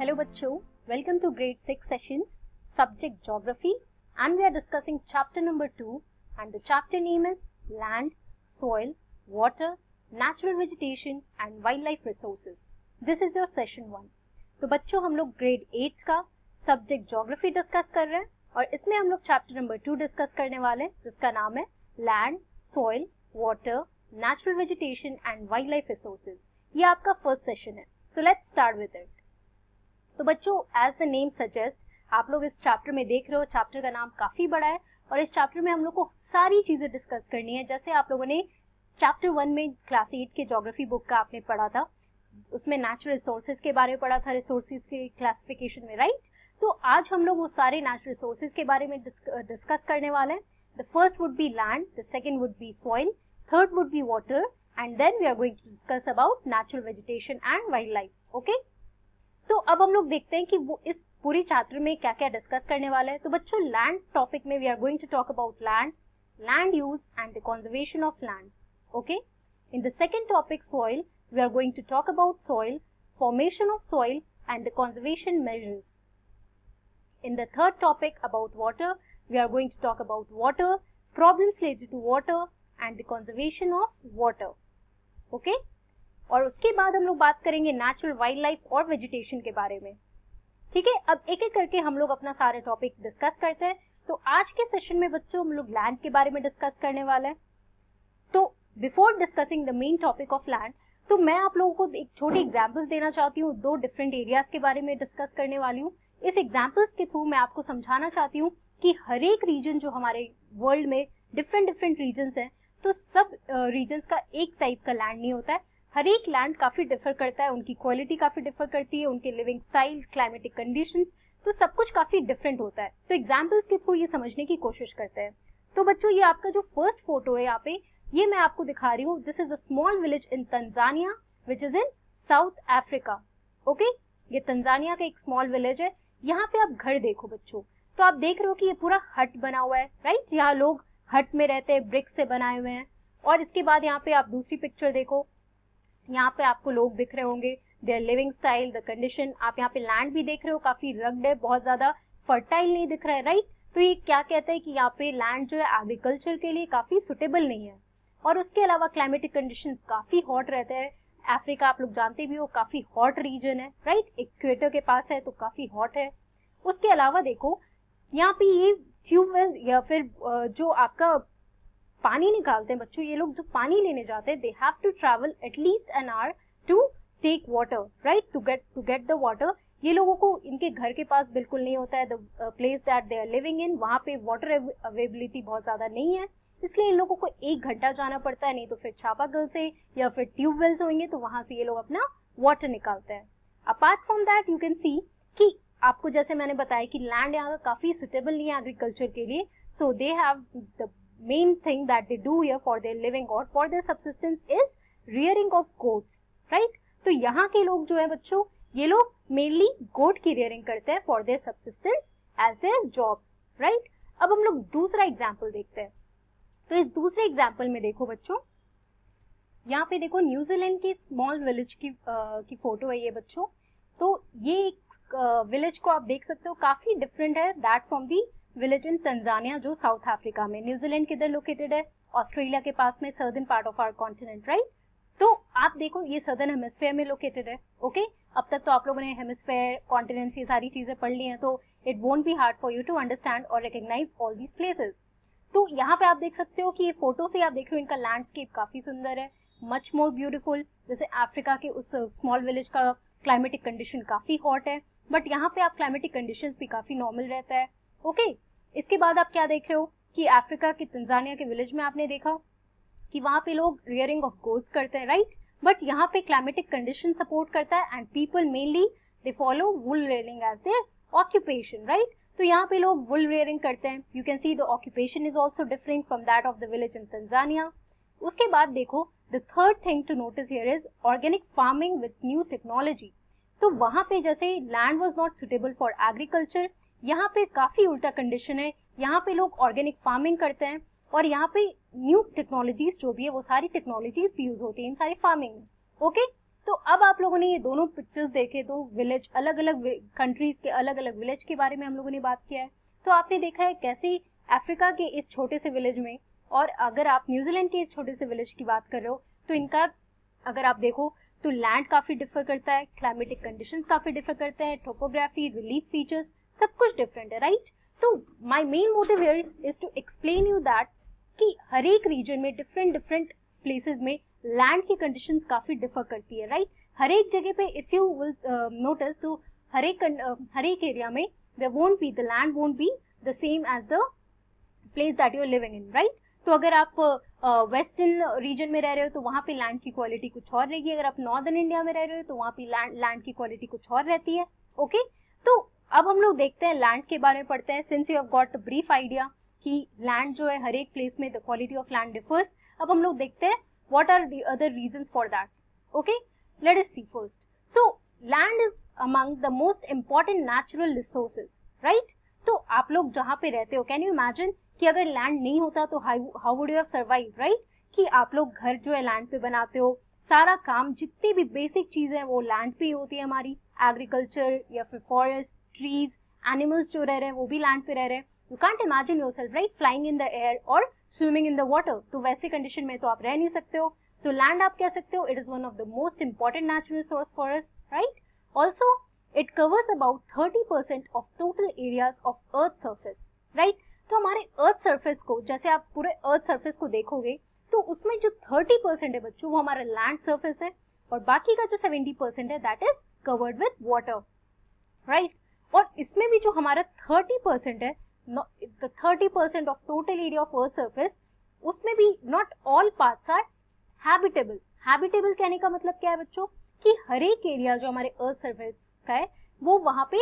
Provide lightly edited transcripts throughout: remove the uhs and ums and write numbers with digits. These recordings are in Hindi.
Hello bachcho, welcome to grade 6 sessions, subject geography, and we are discussing chapter number 2 and the chapter name is land, soil, water, natural vegetation and wildlife resources. This is your session 1. तो बच्चों हम लोग grade 8 का subject geography discuss कर रहे हैं और इसमें हम लोग chapter number 2 discuss करने वाले हैं जिसका नाम है land, soil, water, natural vegetation and wildlife resources. ये आपका first session है. So let's start with it. तो बच्चों एज द नेम सजेस्ट आप लोग इस चैप्टर में देख रहे हो, चैप्टर का नाम काफी बड़ा है और इस चैप्टर में हम लोग को सारी चीजें डिस्कस करनी है. जैसे आप लोगों ने चैप्टर 1 में क्लास 8 के ज्योग्राफी बुक का आपने पढ़ा था, उसमें नेचुरल रिसोर्सेज के बारे में पढ़ा था, रिसोर्सेज के क्लासिफिकेशन में, राइट. तो आज हम लोग वो सारे नेचुरल रिसोर्सेज के बारे में डिस्कस करने वाले हैं. The first would be land, the second would be soil, third would be water and then we are going to discuss about natural vegetation and wildlife. Okay, तो अब हम लोग देखते हैं कि वो इस पूरी चैप्टर में क्या क्या डिस्कस करने वाले हैं. तो बच्चों लैंड टॉपिक में we are going to talk about land use and the conservation of land. Okay, in the second topic soil we are going to talk about soil, formation of soil and the conservation measures. In the third topic about water, we are going to talk about water, problems related to water and the conservation of water. Okay? और उसके बाद हम लोग बात करेंगे नेचुरल वाइल्ड लाइफ और वेजिटेशन के बारे में. ठीक है, अब एक एक करके हम लोग अपना सारे टॉपिक डिस्कस करते हैं. तो आज के सेशन में बच्चों हम लोग लैंड के बारे में डिस्कस करने वाले हैं. तो before discussing the main topic of land, तो मैं आप लोगों को एक छोटी एग्जाम्पल्स देना चाहती हूँ. 2 डिफरेंट एरियाज के बारे में डिस्कस करने वाली हूँ. इस एग्जाम्पल्स के थ्रू मैं आपको समझाना चाहती हूँ कि हर एक रीजन जो हमारे वर्ल्ड में डिफरेंट रीजन्स हैं, तो सब रीजन्स का एक टाइप का लैंड नहीं होता है. हर एक लैंड काफी डिफर करता है, उनकी क्वालिटी काफी डिफर करती है, उनके लिविंग स्टाइल, क्लाइमेटिक कंडीशंस, तो सब कुछ काफी डिफरेंट होता है. तो एग्जाम्पल्स के थ्रू ये समझने की कोशिश करते हैं. तो बच्चों ये आपका जो फर्स्ट फोटो है यहाँ पे, ये मैं आपको दिखा रही हूँ. This is a small village in Tanzania which is in south Africa. Okay, ये तंजानिया का एक स्मॉल विलेज है. यहाँ पे आप घर देखो बच्चों, तो आप देख रहे हो कि ये पूरा हट बना हुआ है, राइट. यहाँ लोग हट में रहते हैं, ब्रिक्स से बनाए हुए हैं. और इसके बाद यहाँ पे आप दूसरी पिक्चर देखो, यहाँ पे आपको लोग दिख रहे होंगे, their living style, the condition. आप यहाँ पे लैंड भी देख रहे हो, काफी रग्ड है, बहुत ज्यादा फर्टाइल नहीं दिख रहा है, राइट. तो ये क्या कहता है कि यहाँ पे लैंड जो है एग्रीकल्चर के लिए काफी सुटेबल नहीं है. और उसके अलावा क्लाइमेटिक कंडीशंस काफी हॉट रहते हैं. अफ्रीका आप लोग जानते भी हो काफी हॉट रीजन है, राइट. इक्वेटर के पास है तो काफी हॉट है. उसके अलावा देखो यहाँ पे ये ट्यूबवेल या फिर जो आपका पानी निकालते हैं बच्चों, ये लोग जो पानी लेने जाते हैं, they have to travel at least an hour to take water, right, to get the water. ये लोगों को इनके घर के पास बिल्कुल नहीं होता है, the place that they are living in, वहां पे वाटर अवेलेबिलिटी बहुत ज्यादा नहीं है, इसलिए इन लोगों को 1 घंटा जाना पड़ता है, नहीं तो फिर चापाकल से या फिर ट्यूबवेल्स होंगे तो वहां से ये लोग अपना वाटर निकालते हैं. Apart from that you can सी कि आपको जैसे मैंने बताया कि लैंड यहाँ का काफी सुटेबल नहीं है एग्रीकल्चर के लिए. So they have the main thing that they do here for their living or for their subsistence is rearing of goats, right. तो यहाँ के लोग जो है बच्चों, ये लोग mainly goat की rearing करते हैं for their subsistence as their job, right. अब हम लोग दूसरा एग्जाम्पल देखते हैं. तो इस दूसरे एग्जाम्पल में देखो बच्चों, यहाँ पे देखो न्यूजीलैंड के स्मॉल विलेज की फोटो है ये बच्चों. तो ये एक विलेज को आप देख सकते हो, काफी डिफरेंट है that from the village in Tanzania जो साउथ अफ्रीका में. न्यूजीलैंड किधर लोकेटेड है? ऑस्ट्रेलिया के पास में, southern part of our continent, right. तो आप देखो ये सर्दर्न हेमिस्फेयर में लोकेटेड है. ओके, अब तक तो आप लोगों ने हेमिस्फेयर, कॉन्टिनेंट्स, ये सारी चीजें पढ़ ली हैं, तो it won't be hard for you to understand और रिकॉग्नाइज ऑल दीज प्लेसेस. तो यहाँ पे आप देख सकते हो कि ये फोटो से आप देख रहे हो इनका लैंडस्केप काफी सुंदर है, मच मोर ब्यूटीफुल. जैसे अफ्रीका के उस स्मॉल विलेज का क्लाइमेटिक कंडीशन काफी हॉट है, बट यहाँ पे आप क्लाइमेटिक कंडीशंस भी काफी नॉर्मल रहता है. ओके, इसके बाद आप क्या देख रहे हो कि अफ्रीका के तंजानिया के विलेज में आपने देखा कि वहां पे लोग रियरिंग ऑफ गोट्स करते हैं, राइट. बट यहाँ पे क्लाइमेटिक कंडीशन सपोर्ट करता है and people mainly they follow wool rearing as their occupation, right. तो यहाँ पे लोग वुल रेयरिंग करते हैं. You can see the occupation is also different from that of the village in Tanzania. उसके बाद देखो the third thing to notice here is organic farming with new technology. तो वहां पे जैसे land was not suitable for agriculture, यहाँ पे काफी उल्टा कंडीशन है. यहाँ पे लोग ऑर्गेनिक फार्मिंग करते हैं और यहाँ पे न्यू टेक्नोलॉजीज जो भी है वो सारी टेक्नोलॉजीज भी यूज होती है इन सारी फार्मिंग में. ओके, तो अब आप लोगों ने ये दोनों पिक्चर्स देखे तो विलेज, अलग अलग कंट्रीज के अलग अलग विलेज के बारे में हम लोगों ने बात किया है। तो आपने देखा है कैसे अफ्रीका के इस छोटे से विलेज में और अगर आप न्यूजीलैंड के इस छोटे से विलेज की बात कर रहे हो तो इनका अगर आप देखो तो लैंड काफी डिफर करता है, क्लाइमेटिक कंडीशंस काफी डिफर करते हैं, टोपोग्राफी, रिलीफ फीचर्स सब कुछ डिफरेंट है, राइट। तो my main motive here is to explain you that कि हर एक रीजन में डिफरेंट प्लेसेस में लैंड की कंडीशंस काफी डिफर करती है, राइट। हर एक जगह पे इफ यू विल नोटिस तो हर एक एरिया में the land won't be the same as the place that you are living in, right. तो अगर आप वेस्टर्न रीजन में रह रहे हो तो वहां पे लैंड की क्वालिटी कुछ और रहेगी, अगर आप नॉर्दर्न इंडिया में रह रहे हो तो वहां पे लैंड की क्वालिटी कुछ और रहती है, ओके। तो अब हम लोग देखते हैं लैंड के बारे में पढ़ते हैं। Since you have got a brief idea कि लैंड जो है हर एक प्लेस में the quality of land differs, अब हम लोग देखते हैं what are the other reasons for that, okay. Let us see first. So land is among the most important natural resources, right. तो आप लोग जहां पे रहते हो, कैन यू इमेजिन कि अगर लैंड नहीं होता तो how would you have survive, right. कि आप लोग घर जो है लैंड पे बनाते हो, सारा काम जितनी भी बेसिक चीजें हैं वो लैंड पे ही होती है हमारी, एग्रीकल्चर या फिर फॉरेस्ट, ट्रीज, एनिमल्स जो रह रहे हैं वो भी लैंड पे रह रहे हैं। You can't imagine yourself, right, flying in the air और स्विमिंग इन द वाटर। तो वैसे कंडीशन में तो आप रह नहीं सकते हो। तो लैंड आप कह सकते हो it is one of the most important natural resource for us, right. Also it covers about 30% of total areas of earth surface, right. तो हमारे अर्थ सरफेस को, जैसे आप पूरे अर्थ सरफेस को देखोगे तो उसमें जो 30% है बच्चों वो हमारा लैंड सरफेस है और बाकी का जो 70% है that is covered with water, right. और इसमें भी जो हमारा 30% है, the 30% of total area of earth surface, उसमें भी not all parts are habitable. Habitable कहने का मतलब क्या है बच्चों कि हर एक एरिया जो हमारे अर्थ सरफेस का है वो वहां पे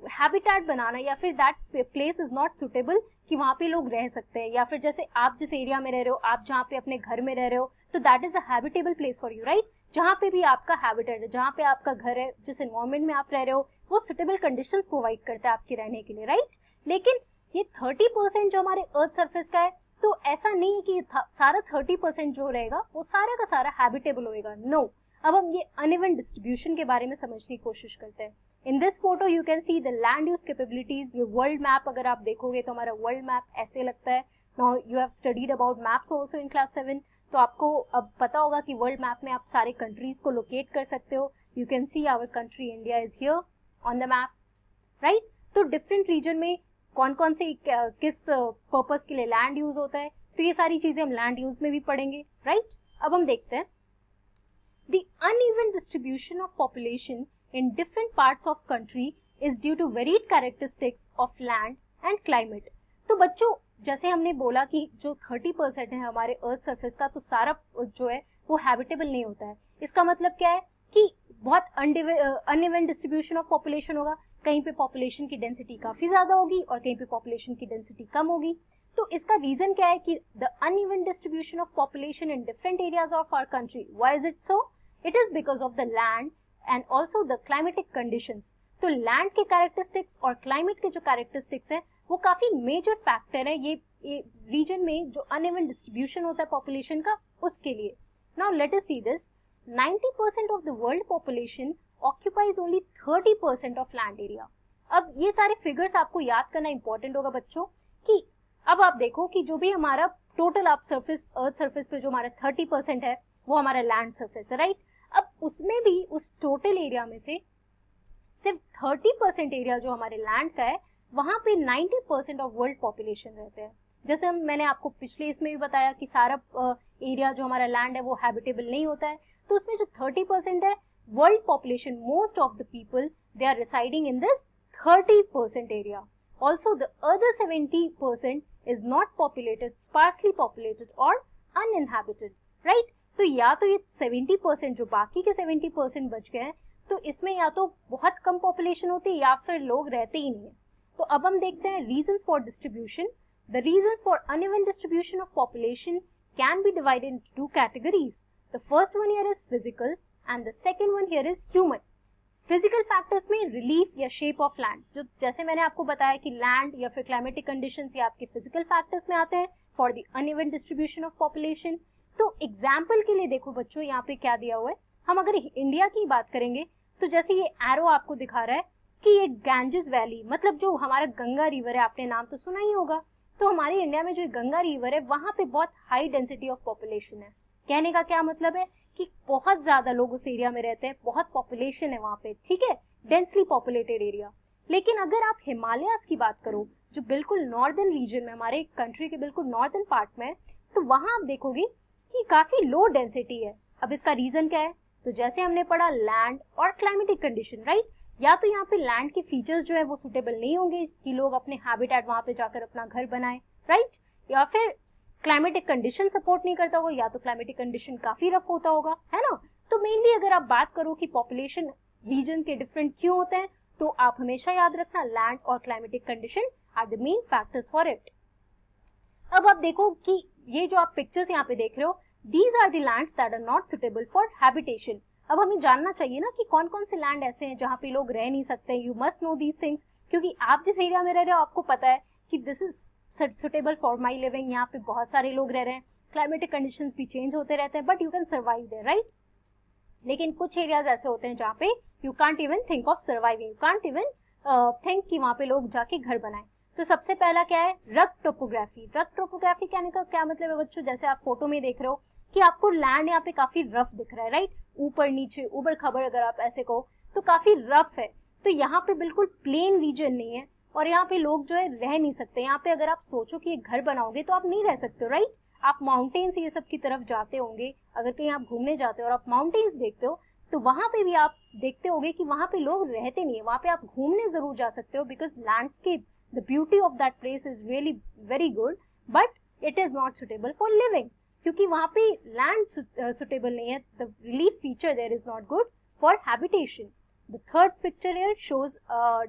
हैबिटेट बनाना या फिर that place is not suitable कि वहां पे लोग रह सकते हैं, या फिर जैसे आप जिस एरिया में रह रहे हो, आप जहाँ पे अपने घर में रह रहे हो तो that is a habitable place for you, right. जहाँ पे भी आपका हैबिटेट है, जहाँ पे आपका घर है, जिस एनवायरमेंट में आप रह रहे हो वो सुटेबल कंडीशंस प्रोवाइड करता है आपके रहने के लिए, राइट। लेकिन ये 30% जो हमारे अर्थ सरफेस का है तो ऐसा नहीं है कि सारा 30% जो रहेगा वो सारा का सारा हैबिटेबल होएगा, नो। अब हम ये अनइवन डिस्ट्रीब्यूशन के बारे में समझने की कोशिश करते हैं। In this photo you can see the land use capabilities. ये वर्ल्ड मैप अगर आप देखोगे तो हमारा वर्ल्ड मैप ऐसे लगता है। Now you have studied about maps also in class 7, तो आपको अब पता होगा कि वर्ल्ड मैप में आप सारे कंट्रीज को लोकेट कर सकते हो। You can see our country India is here on the map, right. तो डिफरेंट रीजन में कौन कौन से किस पर्पस के लिए लैंड यूज होता है, तो ये सारी चीजें हम लैंड यूज में भी पढ़ेंगे, राइट। अब हम देखते हैं the uneven distribution of population in different parts of country is due to varied characteristics of land and climate। तो बच्चों जैसे हमने बोला कि जो 30% है हमारे अर्थ सरफेस का तो सारा जो है वो हैबिटेबल नहीं होता है। इसका मतलब क्या है कि बहुत अनइवन डिस्ट्रीब्यूशन ऑफ पॉपुलेशन होगा, कहीं पे पॉपुलेशन की डेंसिटी काफी ज्यादा होगी और कहीं पे पॉपुलेशन की डेंसिटी कम होगी। तो इसका रीजन क्या है कि the uneven distribution of population in different areas of our country, why is it so? It is because of the land and also the climatic conditions. तो लैंड के कैरेक्टरिस्टिक्स और क्लाइमेट के जो कैरेक्टरिस्टिक्स है वो काफी मेजर फैक्टर है ये रीजन में जो अनइवन डिस्ट्रीब्यूशन होता है पॉपुलेशन का उसके लिए। Now let us see this, 90% of the world population occupies only 30% of land area. अब ये सारे फिगर्स आपको याद करना इंपॉर्टेंट होगा बच्चों कि अब आप देखो कि जो भी हमारा टोटल आप सरफेस अर्थ सरफेस पे जो हमारा 30% है वो हमारा लैंड सरफेस है, राइट। अब उसमें भी उस टोटल एरिया में से सिर्फ 30% एरिया जो हमारे लैंड का है वहां पे 90% ऑफ वर्ल्ड पॉपुलेशन रहते हैं। जैसे मैंने आपको पिछले इसमें भी बताया कि सारा एरिया जो हमारा लैंड है वो हैबिटेबल नहीं होता है, तो उसमें जो 30% है world population, most of the people they are residing in this 30% area. Also the other 70% is not populated, sparsely populated और अनइनहैबिटेड, राइट। तो या तो ये 70% जो बाकी के 70% बच गए हैं तो इसमें या तो बहुत कम पॉपुलेशन होती है या फिर लोग रहते ही नहीं है। तो अब हम देखते हैं reasons for distribution. The reasons for uneven distribution of population can be divided into two categories. The first one here is physical and the second one here is human. Physical factors में रिलीफ या शेप ऑफ लैंड, जो जैसे मैंने आपको बताया कि लैंड या फिर क्लाइमेटिक कंडीशंस ये आपके फिजिकल फैक्टर्स में आते हैं for the uneven distribution of population. तो एग्जाम्पल के लिए देखो बच्चों यहाँ पे क्या दिया हुआ है, हम अगर इंडिया की बात करेंगे तो जैसे ये एरो आपको दिखा रहा है कि ये गैंजेस वैली, मतलब जो हमारा गंगा रिवर है, आपने नाम तो सुना ही होगा। तो हमारे इंडिया में जो गंगा रिवर है वहां पे बहुत हाई डेंसिटी ऑफ पॉपुलेशन है। कहने का क्या मतलब है कि बहुत ज्यादा लोग उस एरिया में रहते हैं, बहुत पॉपुलेशन है वहां पे, ठीक है, डेंसली पॉपुलेटेड एरिया। लेकिन अगर आप हिमालयाज की बात करो, जो बिल्कुल नॉर्दर्न रीजन में, हमारे कंट्री के बिल्कुल नॉर्दर्न पार्ट में, तो वहां आप देखोगे कि काफी लो डेंसिटी है। अब इसका रीजन क्या है? तो जैसे हमने पढ़ा लैंड और क्लाइमेटिक कंडीशन, राइट। या तो यहाँ पे लैंड के फीचर्स जो है वो सुटेबल नहीं होंगे कि लोग अपने हैबिटेट वहां पे जाकर अपना घर बनाए, राइट। या फिर क्लाइमेटिक कंडीशन सपोर्ट नहीं करता होगा, या तो क्लाइमेटिक कंडीशन काफी रफ होता होगा, है ना। तो मेनली अगर आप बात करो कि पॉपुलेशन रीजन के डिफरेंट क्यों होते हैं, तो आप हमेशा याद रखना लैंड और climatic condition are the main factors for it. अब आप देखो कि ये जो आप पिक्चर्स यहाँ पे देख रहे हो, these are the lands that are not suitable for habitation. अब हमें जानना चाहिए ना कि कौन कौन से लैंड ऐसे हैं जहाँ पे लोग रह नहीं सकते। You must know these things, क्योंकि आप जिस एरिया में रह रहे हो आपको पता है कि this is suitable for my living, यहाँ पे बहुत सारे लोग रह रहे हैं, क्लाइमेटिक कंडीशंस भी चेंज होते रहते हैं, but you can survive there, right. लेकिन कुछ एरियाज ऐसे होते हैं जहाँ पे you can't even think of surviving, you can't even think कि वहाँ पे लोग जाके घर बनाए। तो सबसे पहला क्या है? रग टोपोग्राफी। रग टोपोग्राफी कहने का क्या मतलब है बच्चों? जैसे आप फोटो में देख रहे हो कि आपको लैंड यहाँ पे काफी रफ दिख रहा है, राइट, ऊपर नीचे ऊबड़ खाबड़, अगर आप ऐसे कहो तो काफी रफ है। तो यहाँ पे बिल्कुल प्लेन रीजन नहीं है और यहाँ पे लोग जो है रह नहीं सकते। यहाँ पे अगर आप सोचो कि एक घर बनाओगे तो आप नहीं रह सकते हो, राइट। आप माउंटेन्स ये सब की तरफ जाते होंगे, अगर कहीं आप घूमने जाते हो और आप माउंटेन्स देखते हो तो वहां पे भी आप देखते होंगे कि वहां पे लोग रहते नहीं है। वहां पे आप घूमने जरूर जा सकते हो because landscape, the beauty of that place is really very good, but it is not suitable for living, क्योंकि वहां पे लैंड सुटेबल नहीं है। The relief feature there is not good for habitation. The third picture here shows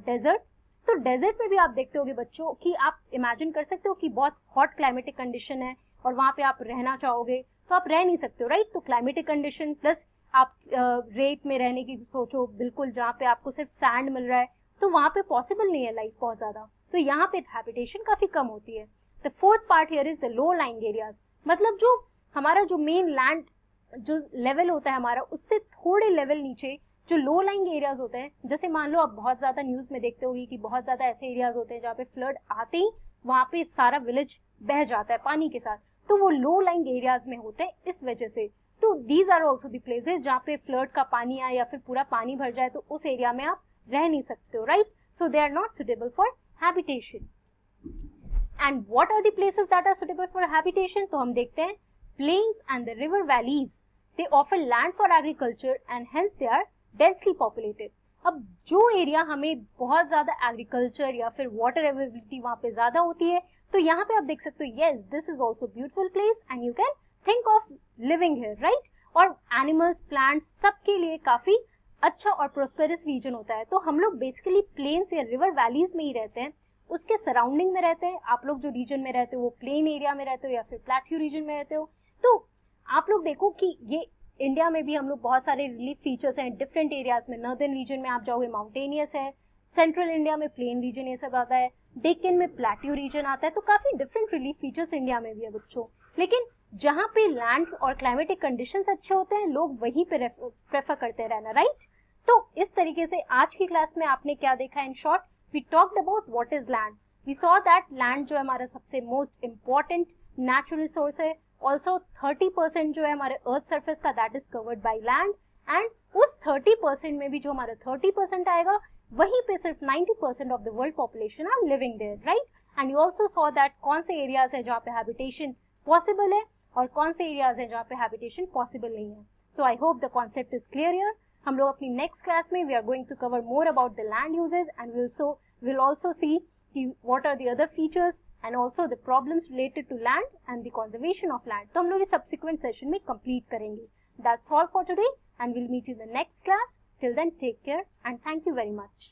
desert. तो डेजर्ट में भी आप देखते होगे बच्चों कि आप इमेजिन कर सकते हो कि बहुत हॉट क्लाइमेटिक कंडीशन है और वहां पे आप रहना चाहोगे तो आप रह नहीं सकते हो, राइट। तो क्लाइमेटिक कंडीशन प्लस आप रेत में रहने की सोचो, बिल्कुल जहाँ पे आपको सिर्फ सैंड मिल रहा है, तो वहां पे पॉसिबल नहीं है लाइफ बहुत ज्यादा, तो यहाँ पे हैबिटेशन काफी कम होती है। The fourth part here is the low lying areas, मतलब जो हमारा जो मेन लैंड जो लेवल होता है हमारा, उससे थोड़े लेवल नीचे जो लो लाइंग एरियाज होते हैं, जैसे मान लो आप बहुत ज्यादा न्यूज में देखते होगी कि बहुत ज्यादा ऐसे एरियाज होते हैं जहाँ पे फ्लड आते ही वहां पे सारा विलेज बह जाता है पानी के साथ, तो वो लो लाइंग एरियाज में होते हैं इस वजह से। तो these are also the places जहाँ पे फ्लड का पानी आए या फिर पूरा पानी भर जाए तो उस एरिया में आप रह नहीं सकते हो, right. So they are not suitable for habitation. And what are the places that are suitable for habitation? तो हम देखते हैं plains and the river valleys, they offer land for agriculture and hence they are densely populated. अब जो एरिया हमें बहुत ज्यादा एग्रीकल्चर या फिर वाटर अवेलेबिलिटी वहां पे ज्यादा होती है, तो यहाँ पे आप देख सकते हो yes this is also beautiful place and you can think of living here, right. और एनिमल्स, प्लांट्स, सबके लिए काफी अच्छा और प्रोस्पेरस रीजन होता है। तो हम लोग बेसिकली प्लेन्स या रिवर वैलीज में ही रहते हैं, उसके सराउंडिंग में रहते हैं। आप लोग जो रीजन में रहते हो वो प्लेन एरिया में रहते हो या फिर प्लेट्यू रीजन में रहते हो। तो आप लोग देखो कि ये इंडिया में भी हम लोग बहुत सारे रिलीफ फीचर्स हैं डिफरेंट एरियाज में। नॉर्दर्न रीजन में आप जाओगे माउंटेनियस है, सेंट्रल इंडिया में प्लेन रीजन ये सब आता है, डेक्कन में प्लेट्यू रीजन आता है, तो काफी डिफरेंट रिलीफ फीचर्स इंडिया में भी है बच्चों। लेकिन जहाँ पे लैंड और क्लाइमेटिक कंडीशंस अच्छे होते हैं लोग वहीं पे प्रेफर करते रहना, राइट। तो इस तरीके से आज की क्लास में आपने क्या देखा? In short we talked about what is land. We saw that land जो है हमारा सबसे मोस्ट इम्पॉर्टेंट नेचुरल रिसोर्स है। ऑल्सो 30% जो है हमारे अर्थ सरफेस का that is covered by land, and उस 30% में भी जो हमारा 30% आएगा वहीं पे सिर्फ 90% of the world population are living there, right. And you also saw that कौन से एरियाज है जहाँ पे हैबिटेशन पॉसिबल है और कौन से एरियाज है जहाँ पे हैबिटेशन पॉसिबल नहीं है। So I hope the concept is clear here. हम लोग अपनी नेक्स्ट क्लास में we are going to cover more about the land uses and we'll also see what are the other features and also the problems related to land and the conservation of land. तो हम लोग ये subsequent session में complete करेंगे. That's all for today and we'll meet you in the next class. Till then, take care and thank you very much.